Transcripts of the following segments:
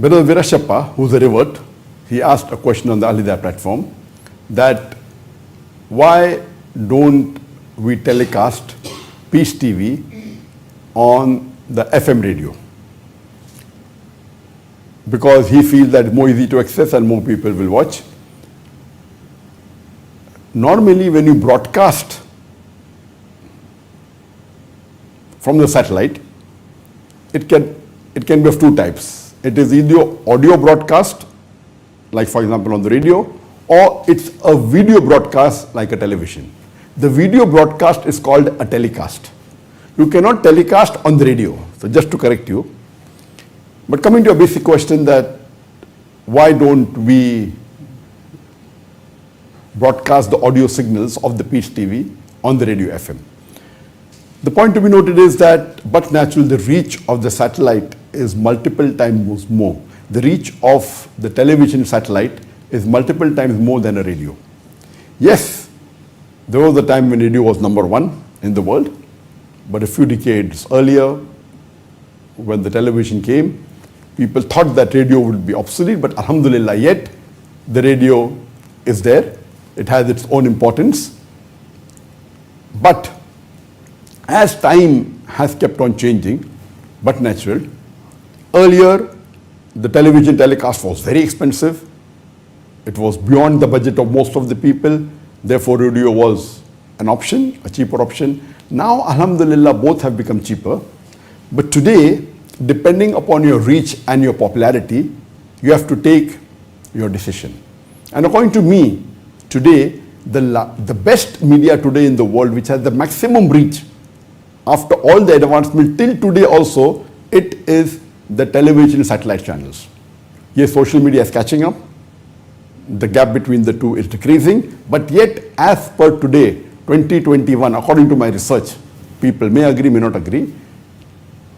Brother Virashappa, who's a revert, he asked a question on the Alida platform that why don't we telecast Peace TV on the FM radio? Because he feels that it's more easy to access and more people will watch. Normally when you broadcast from the satellite, it can be of two types. It is either audio broadcast, like for example on the radio, or it's a video broadcast like a television. The video broadcast is called a telecast. You cannot telecast on the radio. So just to correct you. But coming to a basic question that why don't we broadcast the audio signals of the Peace TV on the radio FM? The point to be noted is that, but naturally, the reach of the satellite is multiple times more. The reach of the television satellite is multiple times more than a radio. Yes, there was a time when radio was #1 in the world, but a few decades earlier, when the television came, people thought that radio would be obsolete, but alhamdulillah, yet the radio is there. It has its own importance. But as time has kept on changing, but natural, earlier the television telecast was very expensive. It was beyond the budget of most of the people. Therefore, radio was an option, a cheaper option. Now, alhamdulillah, both have become cheaper. But today, depending upon your reach and your popularity, you have to take your decision. And according to me, today, the best media today in the world, which has the maximum reach, after all the advancement till today also, it is the television satellite channels. Yes, social media is catching up. The gap between the two is decreasing. But yet, as per today, 2021, according to my research, people may agree, may not agree,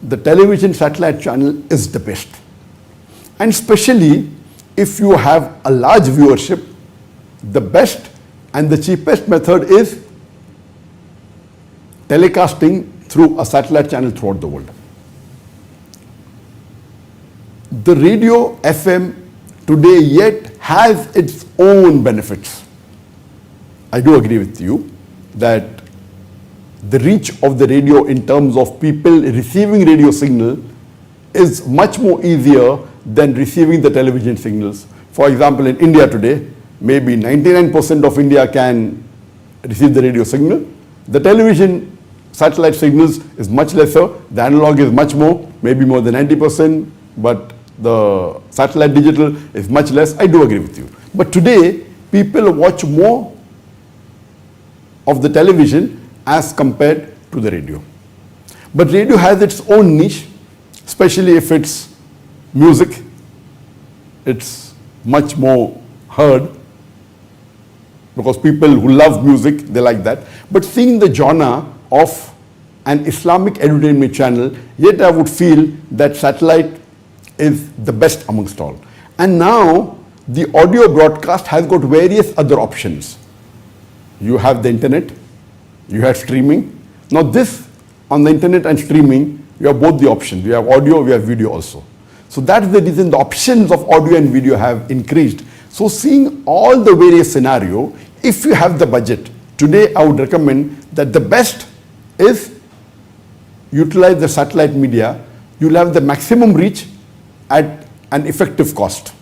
the television satellite channel is the best. And especially if you have a large viewership, the best and the cheapest method is telecasting through a satellite channel throughout the world. The radio FM today yet has its own benefits. I do agree with you that the reach of the radio in terms of people receiving radio signal is much more easier than receiving the television signals. For example, in India today, maybe 99% of India can receive the radio signal. The television satellite signals is much lesser. The analog is much more, maybe more than 90%, but the satellite digital is much less. I do agree with you. But today, people watch more of the television as compared to the radio. But radio has its own niche, especially if it's music. It's much more heard because people who love music, they like that. But seeing the genre of an Islamic entertainment channel, yet I would feel that satellite is the best amongst all. And now the audio broadcast has got various other options. You have the internet, you have streaming. Now this, on the internet and streaming, you have both the options. You have audio, we have video also. So that's the reason the options of audio and video have increased. So seeing all the various scenario, if you have the budget, today I would recommend that the best is utilize the satellite media. You'll have the maximum reach at an effective cost.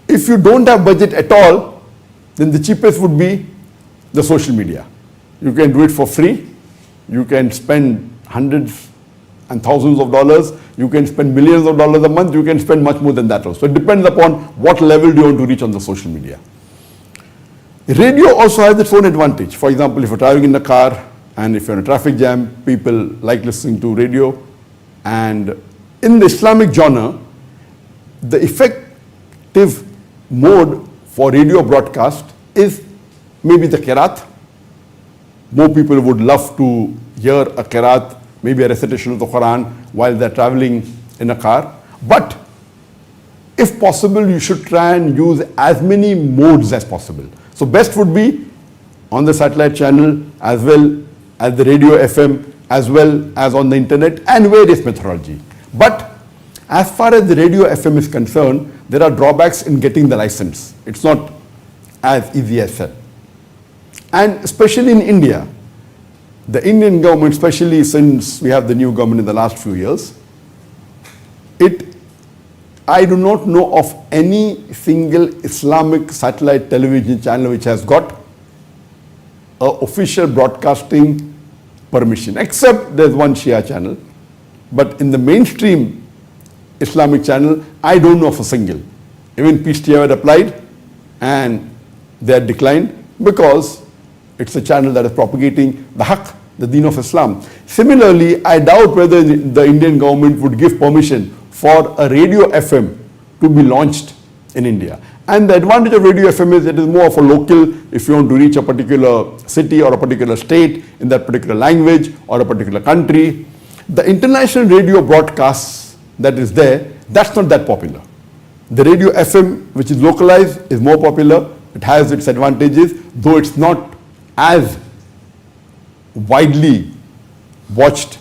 If you don't have budget at all, then the cheapest would be the social media. You can do it for free. You can spend hundreds and thousands of dollars. You can spend millions of dollars a month. You can spend much more than that also. It depends upon what level do you want to reach on the social media. Radio also has its own advantage. For example, if you're traveling in a car and if you're in a traffic jam, people like listening to radio. And in the Islamic genre, the effective mode for radio broadcast is maybe the qiraat. More people would love to hear a qiraat, maybe a recitation of the Quran while they're traveling in a car. But if possible, you should try and use as many modes as possible. So best would be on the satellite channel as well as the radio FM, as well as on the internet and various methodology. But As far as the radio FM is concerned, there are drawbacks in getting the license. It's not as easy as that. And especially in India, the Indian government, especially since we have the new government in the last few years, I do not know of any single Islamic satellite television channel which has got an official broadcasting permission, except there's one Shia channel. But in the mainstream Islamic channel, I don't know of a single. Even Peace TV had applied and they had declined because it's a channel that is propagating the Haqq, the Deen of Islam. Similarly, I doubt whether the Indian government would give permission for a radio FM to be launched in India. And the advantage of radio FM is it is more of a local, if you want to reach a particular city or a particular state in that particular language or a particular country. The international radio broadcasts that is there, that's not that popular. The radio FM, which is localized, is more popular. It has its advantages, though it's not as widely watched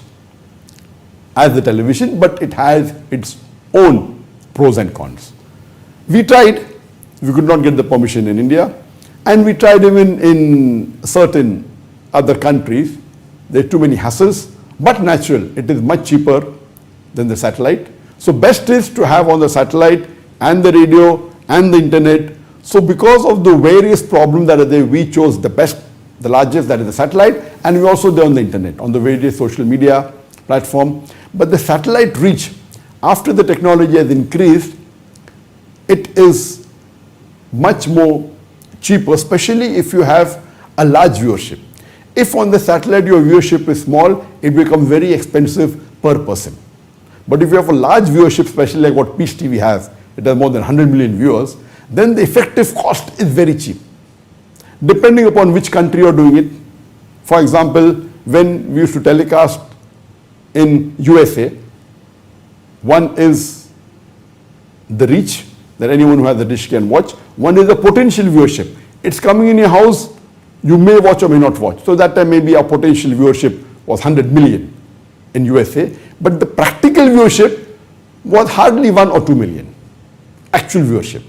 as the television, but it has its own pros and cons. We tried, we could not get the permission in India, and we tried even in certain other countries. There are too many hassles, but natural, it is much cheaper than the satellite. So best is to have on the satellite and the radio and the internet. So because of the various problems that are there, we chose the best, the largest, that is the satellite, and we also there on the internet, on the various social media platform. But the satellite reach, after the technology has increased, it is much more cheaper, especially if you have a large viewership. If on the satellite your viewership is small, it becomes very expensive per person. But if you have a large viewership, especially like what Peace TV has, it has more than 100 million viewers, then the effective cost is very cheap, depending upon which country you're doing it. For example, when we used to telecast in USA, one is the reach that anyone who has a dish can watch. One is the potential viewership. It's coming in your house, you may watch or may not watch. So that time maybe our potential viewership was 100 million in USA, but the practical viewership was hardly 1 or 2 million, actual viewership.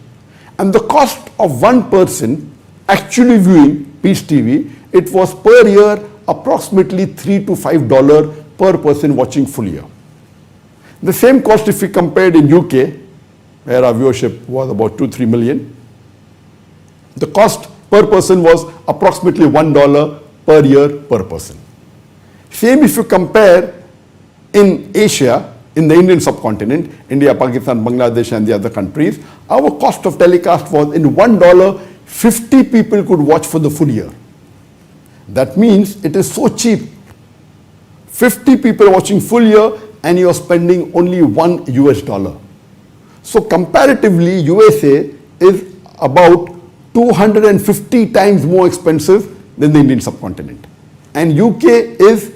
And the cost of one person actually viewing Peace TV, it was per year approximately $3 to $5 per person watching full year. The same cost if we compared in UK, where our viewership was about 2-3 million, the cost per person was approximately $1 per year per person. Same if you compare in Asia, in the Indian subcontinent, India, Pakistan, Bangladesh and the other countries, our cost of telecast was in $1, 50 people could watch for the full year. That means it is so cheap. 50 people watching full year and you are spending only $1. So comparatively, USA is about 250 times more expensive than the Indian subcontinent. And UK is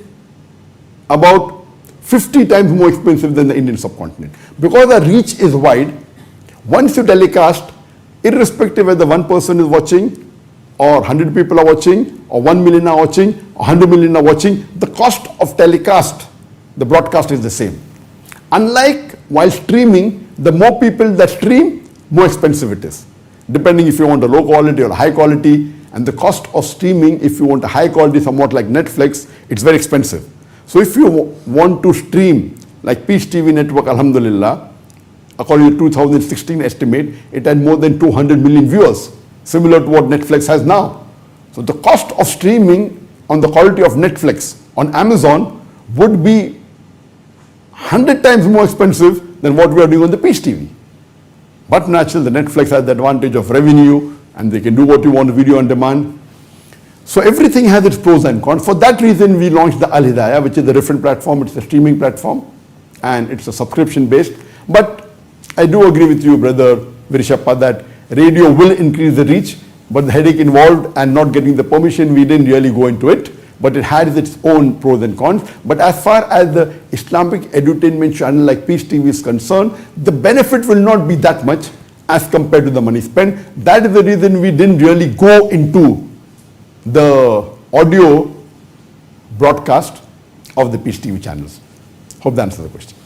about 50 times more expensive than the Indian subcontinent. Because the reach is wide, once you telecast, irrespective whether one person is watching or 100 people are watching or 1 million are watching or 100 million are watching, the cost of telecast, the broadcast is the same. Unlike while streaming, the more people that stream, more expensive it is. Depending if you want a low quality or a high quality, and the cost of streaming, if you want a high quality somewhat like Netflix, it's very expensive. So if you want to stream like Peace TV network, alhamdulillah, according to 2016 estimate, it had more than 200 million viewers, similar to what Netflix has now. So the cost of streaming on the quality of Netflix on Amazon would be 100 times more expensive than what we are doing on the Peace TV. But naturally, the Netflix has the advantage of revenue and they can do what you want, video on demand. So everything has its pros and cons. For that reason, we launched the Al Hidayah, which is a different platform. It's a streaming platform and it's a subscription based. But I do agree with you, brother Virishappa, that radio will increase the reach, but the headache involved and not getting the permission, we didn't really go into it. But it has its own pros and cons. But as far as the Islamic edutainment channel like Peace TV is concerned, the benefit will not be that much as compared to the money spent. That is the reason we didn't really go into the audio broadcast of the Peace TV channels. Hope that answers the question.